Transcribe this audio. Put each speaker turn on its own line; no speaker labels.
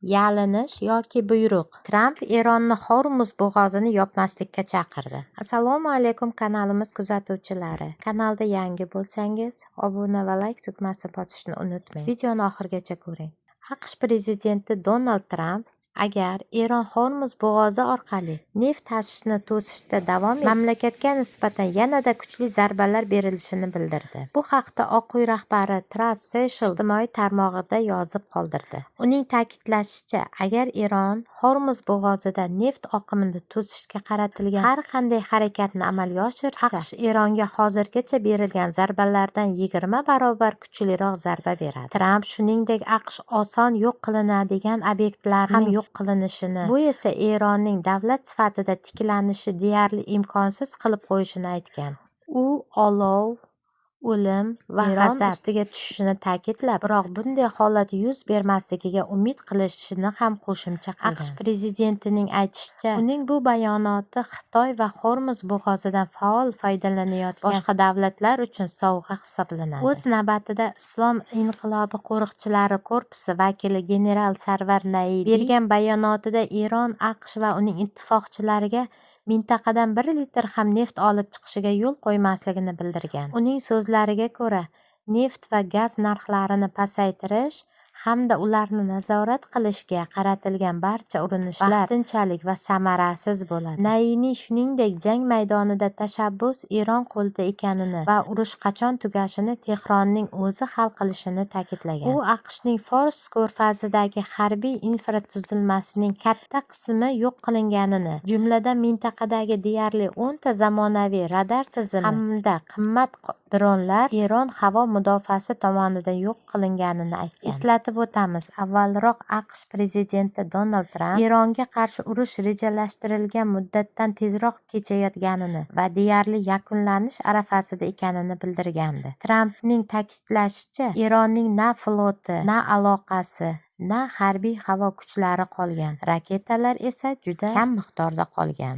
Yalinish yoki buyruq. Tramp Eronni Hormuz bo'g'ozini yopmaslikka chaqirdi. Assalomu alaykum kanalimiz kuzatuvchilari. Kanalda yangi bo'lsangiz, obuna va like tugmasini bosishni unutmang. Videoni oxirigacha ko'ring. AQSh prezidenti Donald Tramp agar Eron Hormuz bo'g'ozi orqali neft tashishni to'sishda davom etsa, mamlakatga nisbatan yanada kuchli zarbalar berilishini bildirdi. Bu haqda Oq uy rahbari Truth Social ijtimoiy tarmog'ida yozib qoldirdi. Uning ta'kidlashicha, agar Eron Hormuz bo'g'ozida neft oqimini to'sishga qaratilgan har qanday harakatni amalga oshirsa, AQSh Eronga hozirgacha berilgan zarbalardan 20 barobar kuchliroq zarba beradi. Tramp shuningdek AQSh oson yo'q qilinadigan obyektlarning ham yo'q qilinishini, bu esa Eronning davlat sifatida tiklanishi deyarli imkonsiz qilib qo'yishini aytgan. U olov, o'lim va g'azab ustiga tushishini ta'kidlab, biroq bunday holat yuz bermasligiga umid qilishini ham qo'shimcha qilgan. AQSh prezidentining aytishicha, uning bu bayonoti Xitoy va Hormuz bo'g'ozidan faol foydalanayotgan boshqa davlatlar uchun sovg'a hisoblanadi. O'z navbatida Islom inqilobi qo'riqchilari korpusi vakili general Sarvar Naibiy bergan bayonotida Eron AQSh va uning ittifoqchilariga mintaqadan 1 litr ham neft olib chiqishiga yo'l qo'ymasligini bildirgan. Uning so'zlariga ko'ra, neft va gaz narxlarini pasaytirish hamda ularni nazorat qilishga qaratilgan barcha urinishlar vaqtinchalik va samarasiz bo'ladi. Nainiy shuningdek jang maydonida tashabbus Eron qo'lida ekanini va urush qachon tugashini Tehronning o'zi hal qilishini ta'kidlagan. U AQShning Fors ko'rfazidagi harbiy infratuzilmasining katta qismi yo'q qilinganini, jumladan mintaqadagi deyarli 10 ta zamonaviy radar tizimi hamda qimmat dronlar Eron havo mudofaasi tomonidan yo'q qilinganini aytgan. Eslatib o'tamiz, avvalroq AQSh prezidenti Donald Tramp Eronga qarshi urush rejalashtirilgan muddatdan tezroq kechayotganini va deyarli yakunlanish arafasida ekanini bildirgandi. Trampning ta'kidlashicha, Eronning na floti, na aloqasi, na harbiy havo kuchlari qolgan. Raketalar esa juda kam miqdorda qolgan.